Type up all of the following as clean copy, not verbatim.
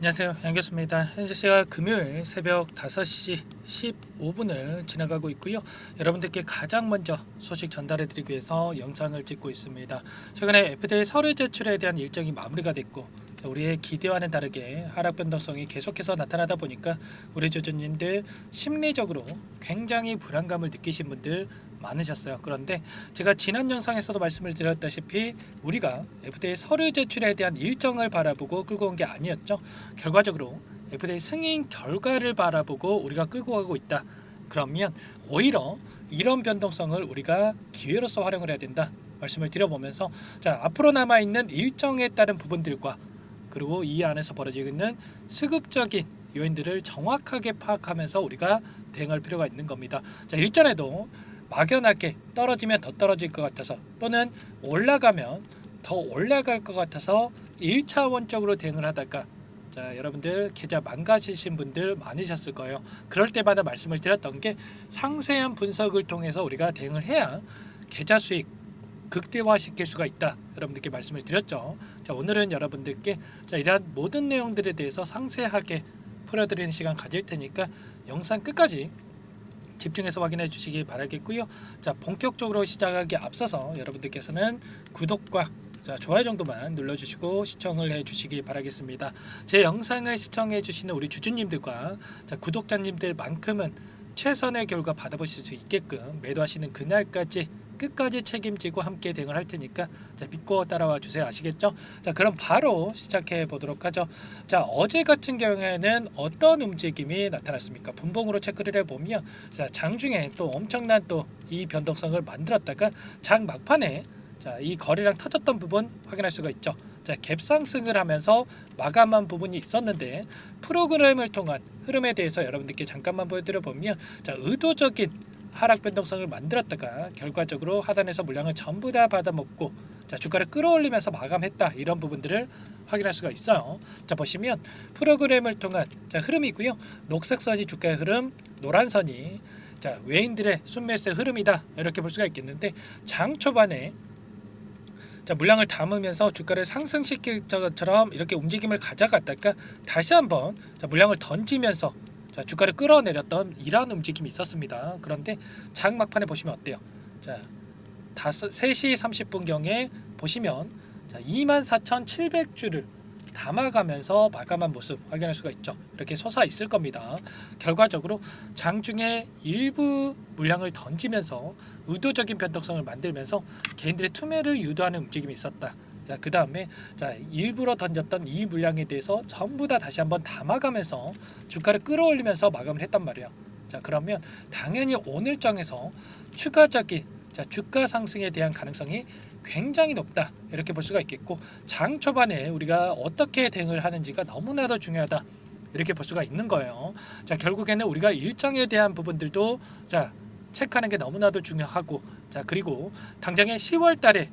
안녕하세요, 양교수입니다. 현재 시각 금요일 새벽 5시 15분을 지나가고 있고요. 여러분들께 가장 먼저 소식 전달해드리기 위해서 영상을 찍고 있습니다. 최근에 FDA 서류 제출에 대한 일정이 마무리가 됐고, 우리의 기대와는 다르게 하락 변동성이 계속해서 나타나다 보니까 우리 주주님들 심리적으로 굉장히 불안감을 느끼신 분들 많으셨어요. 그런데 제가 지난 영상에서도 말씀을 드렸다시피 우리가 FDA 서류 제출에 대한 일정을 바라보고 끌고 온 게 아니었죠. 결과적으로 FDA 승인 결과를 바라보고 우리가 끌고 가고 있다. 그러면 오히려 이런 변동성을 우리가 기회로서 활용을 해야 된다 말씀을 드려보면서, 자, 앞으로 남아있는 일정에 따른 부분들과 그리고 이 안에서 벌어지고 있는 수급적인 요인들을 정확하게 파악하면서 우리가 대응할 필요가 있는 겁니다. 자, 일전에도 막연하게 떨어지면 더 떨어질 것 같아서 또는 올라가면 더 올라갈 것 같아서 1차원적으로 대응을 하다가, 자, 여러분들 계좌 망가지신 분들 많으셨을 거예요. 그럴 때마다 말씀을 드렸던 게 상세한 분석을 통해서 우리가 대응을 해야 계좌 수익 극대화시킬 수가 있다, 여러분들께 말씀을 드렸죠. 자, 오늘은 여러분들께 이러한 모든 내용들에 대해서 상세하게 풀어드리는 시간 가질 테니까 영상 끝까지 집중해서 확인해 주시기 바라겠고요. 자, 본격적으로 시작하기 앞서서 여러분들께서는 구독과 좋아요 정도만 눌러주시고 시청을 해주시기 바라겠습니다. 제 영상을 시청해 주시는 우리 주주님들과 구독자님들만큼은 최선의 결과 받아보실 수 있게끔 매도하시는 그날까지 끝까지 책임지고 함께 대응을 할 테니까 믿고 따라와 주세요. 아시겠죠? 자, 그럼 바로 시작해 보도록 하죠. 자, 어제 같은 경우에는 어떤 움직임이 나타났습니까? 분봉으로 체크를 해보면, 자, 장중에 또 엄청난 또 이 변동성을 만들었다가 장 막판에, 자, 이 거래량 터졌던 부분 확인할 수가 있죠. 자, 갭 상승을 하면서 마감한 부분이 있었는데, 프로그램을 통한 흐름에 대해서 여러분들께 잠깐만 보여드려 보면, 자, 의도적인 하락 변동성을 만들었다가 결과적으로 하단에서 물량을 전부 다 받아먹고, 자, 주가를 끌어올리면서 마감했다, 이런 부분들을 확인할 수가 있어요. 자, 보시면 프로그램을 통한, 자, 흐름이고요. 녹색 선이 주가의 흐름, 노란 선이, 자, 외인들의 순매수의 흐름이다, 이렇게 볼 수가 있겠는데, 장 초반에, 자, 물량을 담으면서 주가를 상승시킬 것처럼 이렇게 움직임을 가져갔다가 다시 한번, 자, 물량을 던지면서, 자, 주가를 끌어내렸던 이러한 움직임이 있었습니다. 그런데 장 막판에 보시면 어때요? 자, 3시 30분경에 보시면, 자, 24,700주를 담아가면서 마감한 모습 확인할 수가 있죠. 이렇게 솟아 있을 겁니다. 결과적으로 장중에 일부 물량을 던지면서 의도적인 변동성을 만들면서 개인들의 투매를 유도하는 움직임이 있었다. 자, 그 다음에, 자, 일부러 던졌던 이 물량에 대해서 전부 다 다시 한번 담아가면서 주가를 끌어올리면서 마감을 했단 말이에요. 자, 그러면 당연히 오늘장에서 추가적인, 자, 주가 상승에 대한 가능성이 굉장히 높다, 이렇게 볼 수가 있겠고, 장 초반에 우리가 어떻게 대응을 하는지가 너무나도 중요하다, 이렇게 볼 수가 있는 거예요. 자, 결국에는 우리가 일정에 대한 부분들도, 자, 체크하는 게 너무나도 중요하고, 자, 그리고 당장에 10월 달에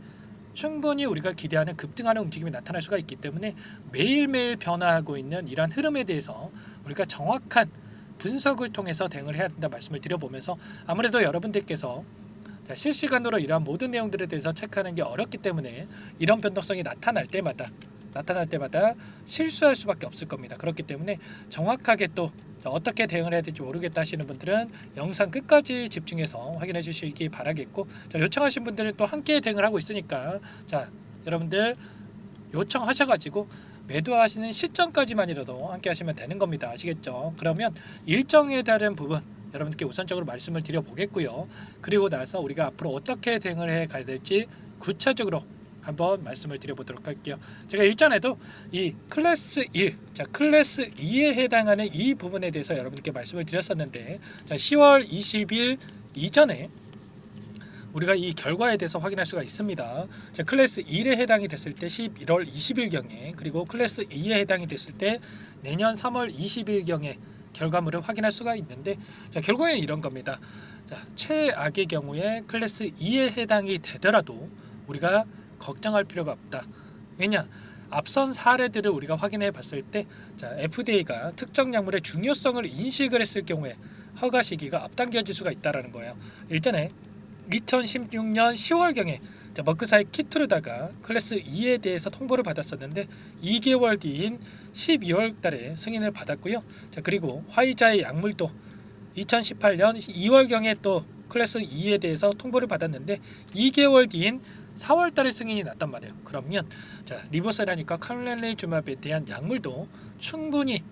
충분히 우리가 기대하는 급등하는 움직임이 나타날 수가 있기 때문에 매일매일 변화하고 있는 이러한 흐름에 대해서 우리가 정확한 분석을 통해서 대응을 해야 된다 말씀을 드려보면서, 아무래도 여러분들께서, 자, 실시간으로 이러한 모든 내용들에 대해서 체크하는 게 어렵기 때문에 이런 변동성이 나타날 때마다 실수할 수밖에 없을 겁니다. 그렇기 때문에 정확하게 또 어떻게 대응을 해야 될지 모르겠다 하시는 분들은 영상 끝까지 집중해서 확인해 주시기 바라겠고, 자, 요청하신 분들은 또 함께 대응을 하고 있으니까, 자, 여러분들 요청하셔가지고 매도하시는 시점까지만이라도 함께 하시면 되는 겁니다. 아시겠죠? 그러면 일정에 따른 부분 여러분들께 우선적으로 말씀을 드려보겠고요. 그리고 나서 우리가 앞으로 어떻게 대응을 해 가야 될지 구체적으로 한번 말씀을 드려보도록 할게요. 제가 일전에도 이 클래스 1, 자, 클래스 2에 해당하는 이 부분에 대해서 여러분께 말씀을 드렸었는데, 자, 10월 20일 이전에 우리가 이 결과에 대해서 확인할 수가 있습니다. 자, 클래스 1에 해당이 됐을 때 11월 20일경에, 그리고 클래스 2에 해당이 됐을 때 내년 3월 20일경에 결과물을 확인할 수가 있는데, 자, 결과는 이런 겁니다. 자, 최악의 경우에 클래스 2에 해당이 되더라도 우리가 걱정할 필요가 없다. 왜냐? 앞선 사례들을 우리가 확인해 봤을 때, 자, FDA가 특정 약물의 중요성을 인식을 했을 경우에 허가 시기가 앞당겨질 수가 있다라는 거예요. 일전에 2016년 10월경에 자, 머크사의 키투르다가 클래스 2에 대해서 통보를 받았었는데 2개월 뒤인 12월 달에 승인을 받았고요. 자, 그리고 화이자의 약물도 2018년 2월경에 또 클래스 2에 대해서 통보를 받았는데 2개월 뒤인 4월 달에 승인이 났단 말이에요. 그러면 자, 리보세라니까 칼렐리주맙에 대한 약물도 충분히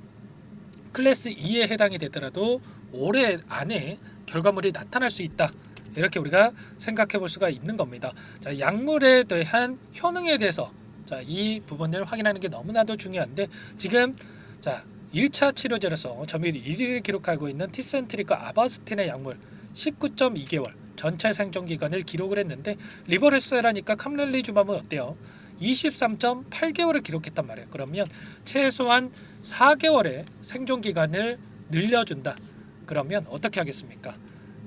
클래스 2에 해당이 되더라도 올해 안에 결과물이 나타날 수 있다. 이렇게 우리가 생각해 볼 수가 있는 겁니다. 자, 약물에 대한 효능에 대해서 자, 이 부분을 확인하는 게 너무나도 중요한데 지금 자, 1차 치료제로서 점유율 1위를 기록하고 있는 티센트릭과 아바스틴의 약물 19.2개월 전체 생존 기간을 기록을 했는데 리버레스라니까 캄렐리주맘은 어때요? 23.8개월을 기록했단 말이에요. 그러면 최소한 4개월의 생존 기간을 늘려준다. 그러면 어떻게 하겠습니까?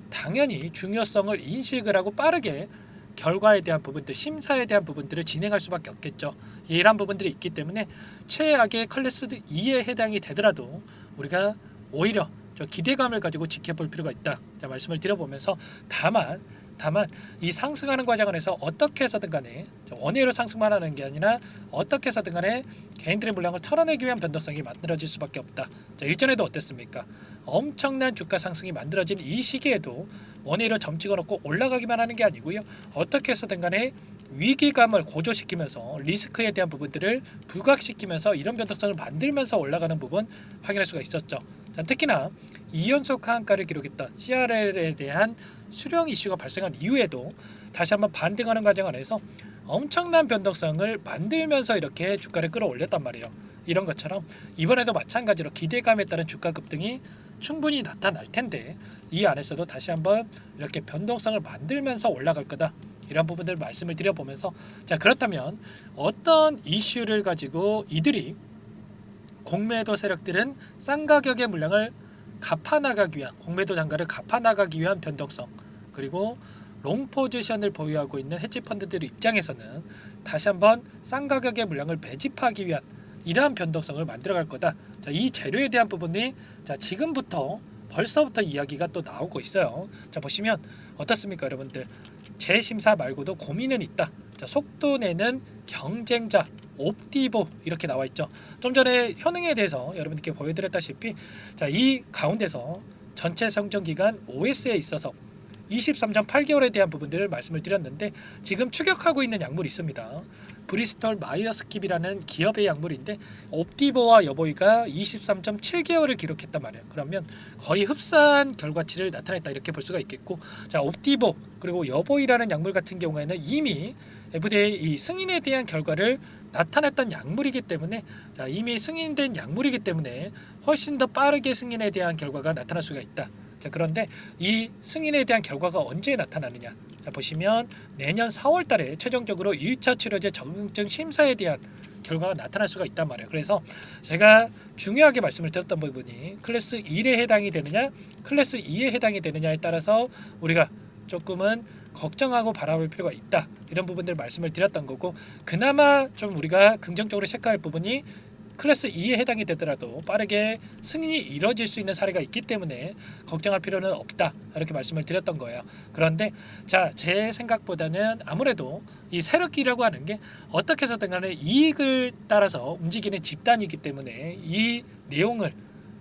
당연히 중요성을 인식을 하고 빠르게 결과에 대한 부분들, 심사에 대한 부분들을 진행할 수밖에 없겠죠. 이런 부분들이 있기 때문에 최악의 클래스 2에 해당이 되더라도 우리가 오히려 좀 기대감을 가지고 지켜볼 필요가 있다. 자, 말씀을 드려보면서 다만 이 상승하는 과정 안에서 어떻게 해서든 간에 원회로 상승만 하는 게 아니라 어떻게 해서든 간에 개인들의 물량을 털어내기 위한 변동성이 만들어질 수밖에 없다. 자, 일전에도 어땠습니까? 엄청난 주가 상승이 만들어진 이 시기에도 원회로 점 찍어놓고 올라가기만 하는 게 아니고요. 어떻게 해서든 간에 위기감을 고조시키면서 리스크에 대한 부분들을 부각시키면서 이런 변동성을 만들면서 올라가는 부분 확인할 수가 있었죠. 자, 특히나 2연속 하한가를 기록했던 CRL에 대한 수령 이슈가 발생한 이후에도 다시 한번 반등하는 과정 안에서 엄청난 변동성을 만들면서 이렇게 주가를 끌어올렸단 말이에요. 이런 것처럼 이번에도 마찬가지로 기대감에 따른 주가 급등이 충분히 나타날 텐데 이 안에서도 다시 한번 이렇게 변동성을 만들면서 올라갈 거다. 이런 부분들 말씀을 드려보면서 자, 그렇다면 어떤 이슈를 가지고 이들이 공매도 세력들은 싼 가격의 물량을 갚아나가기 위한 공매도 단가를 갚아나가기 위한 변동성 그리고 롱 포지션을 보유하고 있는 헤지 펀드들 입장에서는 다시 한번 싼 가격의 물량을 매집하기 위한 이러한 변동성을 만들어갈 거다. 자, 이 재료에 대한 부분이 자, 지금부터 벌써부터 이야기가 또 나오고 있어요. 자, 보시면 어떻습니까, 여러분들? 재심사 말고도 고민은 있다. 자, 속도 내는 경쟁자 옵티보 이렇게 나와 있죠. 좀 전에 효능에 대해서 여러분들께 보여드렸다시피 자, 이 가운데서 전체 성장 기간 OS에 있어서 23.8개월에 대한 부분들을 말씀을 드렸는데 지금 추격하고 있는 약물이 있습니다. 브리스톨 마이어스킵이라는 기업의 약물인데 옵티보와 여보이가 23.7개월을 기록했단 말이에요. 그러면 거의 흡사한 결과치를 나타냈다 이렇게 볼 수가 있겠고 자, 옵티보 그리고 여보이라는 약물 같은 경우에는 이미 FDA 이 승인에 대한 결과를 나타냈던 약물이기 때문에 자, 이미 승인된 약물이기 때문에 훨씬 더 빠르게 승인에 대한 결과가 나타날 수가 있다. 자, 그런데 이 승인에 대한 결과가 언제 나타나느냐? 자, 보시면 내년 4월 달에 최종적으로 1차 치료제 적응증 심사에 대한 결과가 나타날 수가 있단 말이에요. 그래서 제가 중요하게 말씀을 드렸던 부분이 클래스 1에 해당이 되느냐, 클래스 2에 해당이 되느냐에 따라서 우리가 조금은 걱정하고 바라볼 필요가 있다. 이런 부분들 말씀을 드렸던 거고 그나마 좀 우리가 긍정적으로 체크할 부분이 클래스 2에 해당이 되더라도 빠르게 승인이 이뤄질 수 있는 사례가 있기 때문에 걱정할 필요는 없다 이렇게 말씀을 드렸던 거예요. 그런데 자, 제 생각보다는 아무래도 이 세력이라고 하는 게 어떻게 해서든 간에 이익을 따라서 움직이는 집단이기 때문에 이 내용을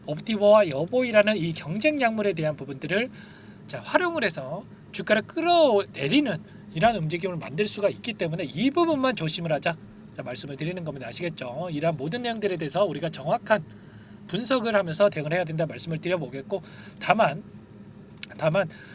옵티버와 여보이라는 이 경쟁 약물에 대한 부분들을 자, 활용을 해서 주가를 끌어내리는 이러한 움직임을 만들 수가 있기 때문에 이 부분만 조심을 하자. 자, 말씀을 드리는 겁니다. 아시겠죠? 이러한 모든 내용들에 대해서 우리가 정확한 분석을 하면서 대응을 해야 된다 말씀을 드려보겠고 다만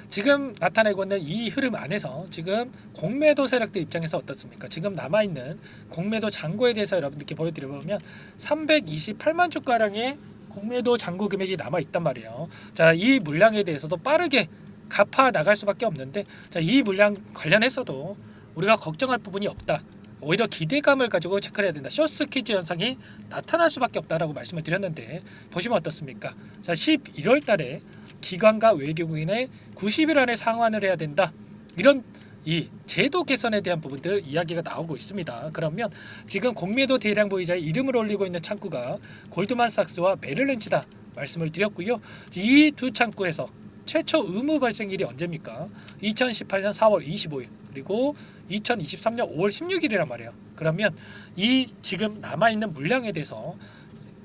지금 나타내고 있는 이 흐름 안에서 지금 공매도 세력들 입장에서 어떻습니까? 지금 남아있는 공매도 잔고에 대해서 여러분들께 보여드려보면 328만 주가량의 공매도 잔고 금액이 남아있단 말이에요. 자, 이 물량에 대해서도 빠르게 갚아 나갈 수밖에 없는데 자, 이 물량 관련해서도 우리가 걱정할 부분이 없다. 오히려 기대감을 가지고 체크를 해야 된다. 숏스퀴즈 현상이 나타날 수밖에 없다라고 말씀을 드렸는데 보시면 어떻습니까? 자, 11월 달에 기관과 외국인의 90일 안에 상환을 해야 된다. 이런 이 제도 개선에 대한 부분들 이야기가 나오고 있습니다. 그러면 지금 공매도 대량 보유자의 이름을 올리고 있는 창구가 골드만삭스와 메릴린치다 말씀을 드렸고요. 이 두 창구에서 최초 의무 발생일이 언제입니까? 2018년 4월 25일 그리고 2023년 5월 16일이란 말이에요. 그러면 이 지금 남아있는 물량에 대해서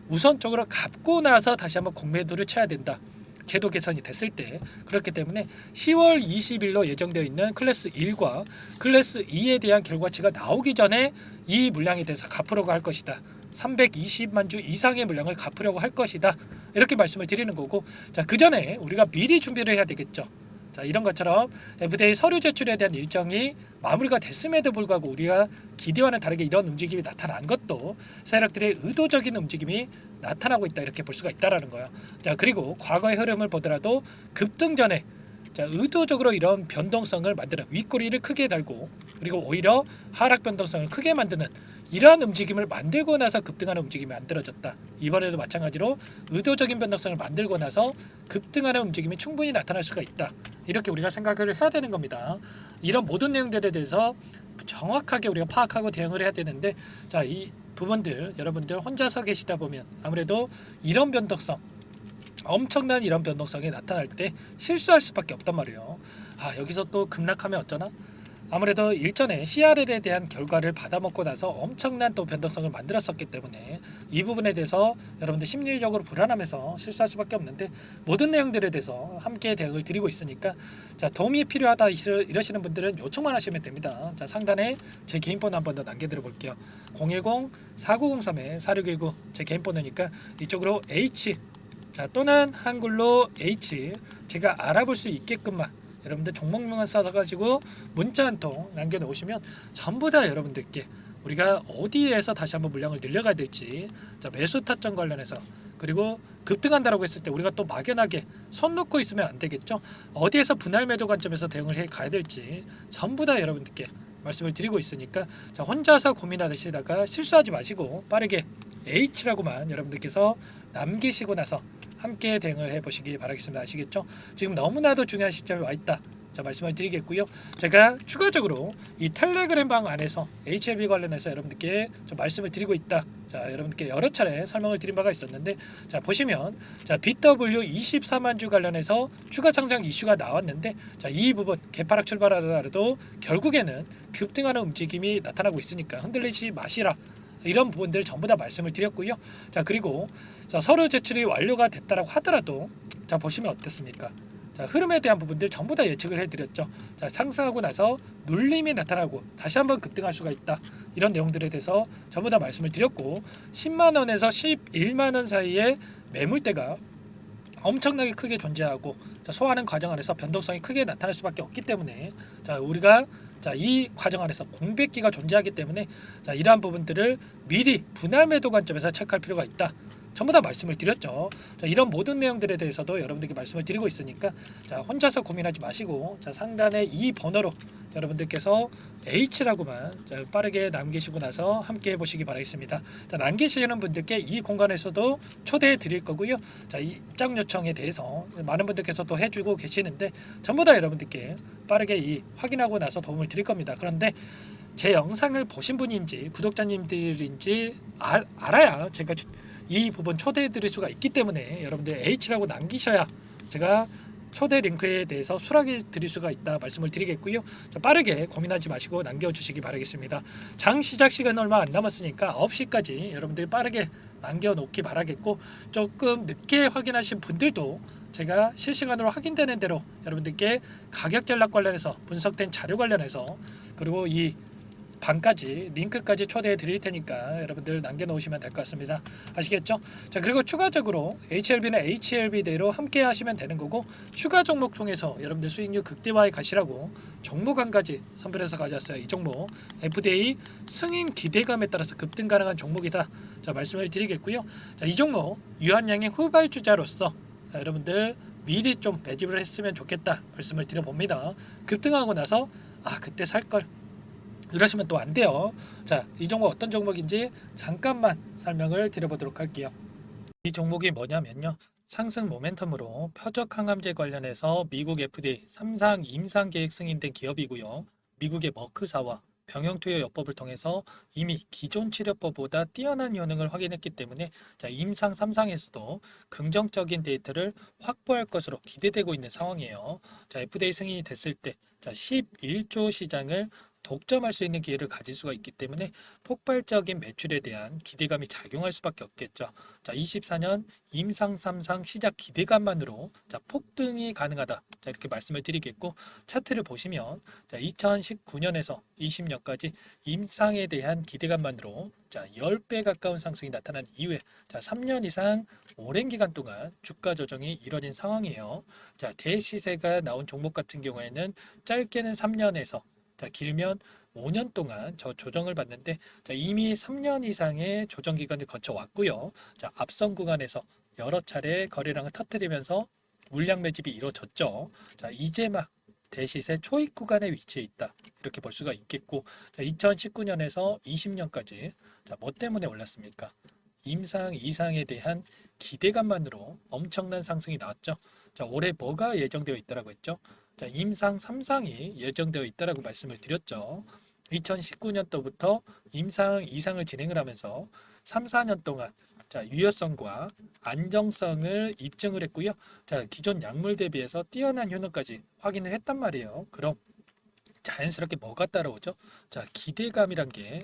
우선적으로 갚고 나서 다시 한번 공매도를 쳐야 된다. 제도 개선이 됐을 때. 그렇기 때문에 10월 20일로 예정되어 있는 클래스 1과 클래스 2에 대한 결과치가 나오기 전에 이 물량에 대해서 갚으려고 할 것이다. 320만 주 이상의 물량을 갚으려고 할 것이다. 이렇게 말씀을 드리는 거고, 자, 그 전에 우리가 미리 준비를 해야 되겠죠. 자, 이런 것처럼 FDA 서류 제출에 대한 일정이 마무리가 됐음에도 불구하고 우리가 기대와는 다르게 이런 움직임이 나타난 것도 세력들의 의도적인 움직임이 나타나고 있다, 이렇게 볼 수가 있다라는 거예요. 자, 그리고 과거의 흐름을 보더라도 급등 전에 자, 의도적으로 이런 변동성을 만드는, 윗꼬리를 크게 달고 그리고 오히려 하락 변동성을 크게 만드는 이러한 움직임을 만들고 나서 급등하는 움직임이 만들어졌다. 이번에도 마찬가지로 의도적인 변동성을 만들고 나서 급등하는 움직임이 충분히 나타날 수가 있다. 이렇게 우리가 생각을 해야 되는 겁니다. 이런 모든 내용들에 대해서 정확하게 우리가 파악하고 대응을 해야 되는데, 자, 이 부분들 여러분들 혼자서 계시다 보면 아무래도 이런 변동성, 엄청난 이런 변동성이 나타날 때 실수할 수밖에 없단 말이에요. 아, 여기서 또 급락하면 어쩌나? 아무래도 일전에 CRL에 대한 결과를 받아먹고 나서 엄청난 또 변동성을 만들었었기 때문에 이 부분에 대해서 여러분들 심리적으로 불안하면서 실수할 수밖에 없는데, 모든 내용들에 대해서 함께 대응을 드리고 있으니까, 자, 도움이 필요하다 이러시는 분들은 요청만 하시면 됩니다. 자, 상단에 제 개인 번호 한번 더 남겨드려 볼게요. 010-4903-4619 제 개인 번호니까 이쪽으로 H, 자, 또는 한글로 H, 제가 알아볼 수 있게끔만 여러분들 종목명만 써서 가지고 문자 한 통 남겨놓으시면 전부 다 여러분들께 우리가 어디에서 다시 한번 물량을 늘려가야 될지, 자, 매수 타점 관련해서, 그리고 급등한다라고 했을 때 우리가 또 막연하게 손 놓고 있으면 안 되겠죠. 어디에서 분할 매도 관점에서 대응을 해 가야 될지 전부 다 여러분들께 말씀을 드리고 있으니까, 자, 혼자서 고민하시다가 실수하지 마시고 빠르게 H라고만 여러분들께서 남기시고 나서 함께 대응을 해보시기 바라겠습니다. 아시겠죠? 지금 너무나도 중요한 시점에 와 있다. 자, 말씀을 드리겠고요. 제가 추가적으로 이 텔레그램 방 안에서 HLB 관련해서 여러분들께 좀 말씀을 드리고 있다. 자, 여러분들께 여러 차례 설명을 드린 바가 있었는데, 자, 보시면 자, BW 24만 주 관련해서 추가 상장 이슈가 나왔는데, 자, 이 부분 개파락 출발하더라도 결국에는 급등하는 움직임이 나타나고 있으니까 흔들리지 마시라. 이런 부분들 전부 다 말씀을 드렸고요. 자, 그리고 자, 서류 제출이 완료가 됐다라고 하더라도, 자, 보시면 어떻습니까? 자, 흐름에 대한 부분들 전부 다 예측을 해드렸죠. 자, 상승하고 나서 눌림이 나타나고 다시 한번 급등할 수가 있다. 이런 내용들에 대해서 전부 다 말씀을 드렸고, 10만 원에서 11만 원 사이에 매물대가 엄청나게 크게 존재하고, 자, 소화하는 과정 안에서 변동성이 크게 나타날 수밖에 없기 때문에, 자, 우리가 자, 이 과정 안에서 공백기가 존재하기 때문에, 자, 이러한 부분들을 미리 분할 매도 관점에서 체크할 필요가 있다. 전부 다 말씀을 드렸죠. 자, 이런 모든 내용들에 대해서도 여러분들께 말씀을 드리고 있으니까, 자, 혼자서 고민하지 마시고, 자, 상단에 이 번호로 여러분들께서 H라고만 자, 빠르게 남기시고 나서 함께 해보시기 바라겠습니다. 자, 남기시는 분들께 이 공간에서도 초대해 드릴 거고요. 자, 이 입장 요청에 대해서 많은 분들께서 또 해주고 계시는데, 전부 다 여러분들께 빠르게 이 확인하고 나서 도움을 드릴 겁니다. 그런데 제 영상을 보신 분인지 구독자님들인지 알아야 제가 이 부분 초대해 드릴 수가 있기 때문에 여러분들 H라고 남기셔야 제가 초대 링크에 대해서 수락해 드릴 수가 있다 말씀을 드리겠고요. 자, 빠르게 고민하지 마시고 남겨주시기 바라겠습니다. 장 시작 시간 얼마 안 남았으니까 9시까지 여러분들이 빠르게 남겨놓기 바라겠고, 조금 늦게 확인하신 분들도 제가 실시간으로 확인되는 대로 여러분들께 가격 전략 관련해서 분석된 자료 관련해서, 그리고 이 방까지 링크까지 초대해 드릴 테니까 여러분들 남겨놓으시면 될 것 같습니다. 아시겠죠? 자, 그리고 추가적으로 HLB는 HLB대로 함께 하시면 되는 거고, 추가 종목 통해서 여러분들 수익률 극대화에 가시라고 종목 한 가지 선별해서 가져왔어요. 이 종목 FDA 승인 기대감에 따라서 급등 가능한 종목이다. 자, 말씀을 드리겠고요. 자, 이 종목 유한양의 후발주자로서, 자, 여러분들 미리 좀 매집을 했으면 좋겠다 말씀을 드려봅니다. 급등하고 나서 그때 살걸 이러시면 또 안 돼요. 자, 이 종목 어떤 종목인지 잠깐만 설명을 드려보도록 할게요. 이 종목이 뭐냐면요, 상승 모멘텀으로 표적 항암제 관련해서 미국 FDA 3상 임상 계획 승인된 기업이고요. 미국의 머크사와 병용투여 요법을 통해서 이미 기존 치료법보다 뛰어난 효능을 확인했기 때문에 자, 임상 3상에서도 긍정적인 데이터를 확보할 것으로 기대되고 있는 상황이에요. 자, FDA 승인이 됐을 때 자, 11조 시장을 독점할 수 있는 기회를 가질 수가 있기 때문에 폭발적인 매출에 대한 기대감이 작용할 수밖에 없겠죠. 자, 24년 임상 3상 시작 기대감만으로 자, 폭등이 가능하다. 자, 이렇게 말씀을 드리겠고 차트를 보시면 자, 2019년에서 20년까지 임상에 대한 기대감만으로 자, 10배 가까운 상승이 나타난 이후에 자, 3년 이상 오랜 기간 동안 주가 조정이 이뤄진 상황이에요. 자, 대시세가 나온 종목 같은 경우에는 짧게는 3년에서 자, 길면 5년 동안 저 조정을 받는데 자, 이미 3년 이상의 조정 기간을 거쳐 왔고요. 자, 앞선 구간에서 여러 차례 거래량을 터뜨리면서 물량 매집이 이루어졌죠. 자, 이제 막 대시세 초입 구간에 위치해 있다. 이렇게 볼 수가 있겠고, 자, 2019년에서 20년까지 자, 뭐 때문에 올랐습니까? 임상 이상에 대한 기대감만으로 엄청난 상승이 나왔죠. 자, 올해 뭐가 예정되어 있다라고 했죠? 자, 임상 3상이 예정되어 있다라고 말씀을 드렸죠. 2019년도부터 임상 2상을 진행을 하면서 3, 4년 동안 자, 유효성과 안정성을 입증을 했고요. 자, 기존 약물 대비해서 뛰어난 효능까지 확인을 했단 말이에요. 그럼 자연스럽게 뭐가 따라오죠? 자, 기대감이란 게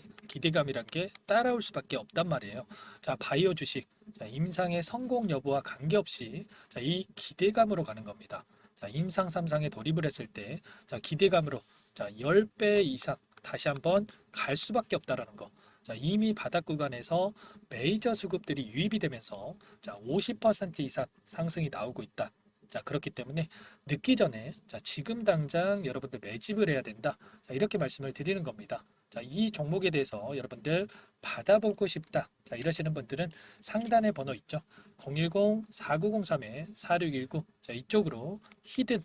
따라올 수밖에 없단 말이에요. 자, 바이오 주식, 자, 임상의 성공 여부와 관계없이 자, 이 기대감으로 가는 겁니다. 자, 임상 3상에 돌입을 했을 때, 자, 기대감으로 자, 10배 이상 다시 한번 갈 수밖에 없다라는 거. 자, 이미 바닥 구간에서 메이저 수급들이 유입이 되면서 자, 50% 이상 상승이 나오고 있다. 자, 그렇기 때문에 늦기 전에 자, 지금 당장 여러분들 매집을 해야 된다. 자, 이렇게 말씀을 드리는 겁니다. 자, 이 종목에 대해서 여러분들 받아보고 싶다. 자, 이러시는 분들은 상단에 번호 있죠. 010-4903-4619. 자, 이쪽으로 히든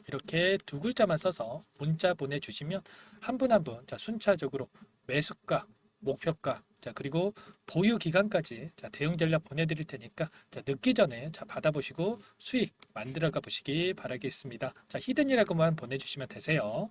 이렇게 두 글자만 써서 문자 보내주시면 한 분 한 분 자, 순차적으로 매수가, 목표가, 자, 그리고 보유 기간까지 자, 대응 전략 보내드릴 테니까 자, 늦기 전에 자, 받아보시고 수익 만들어가 보시기 바라겠습니다. 자, 히든이라고만 보내주시면 되세요.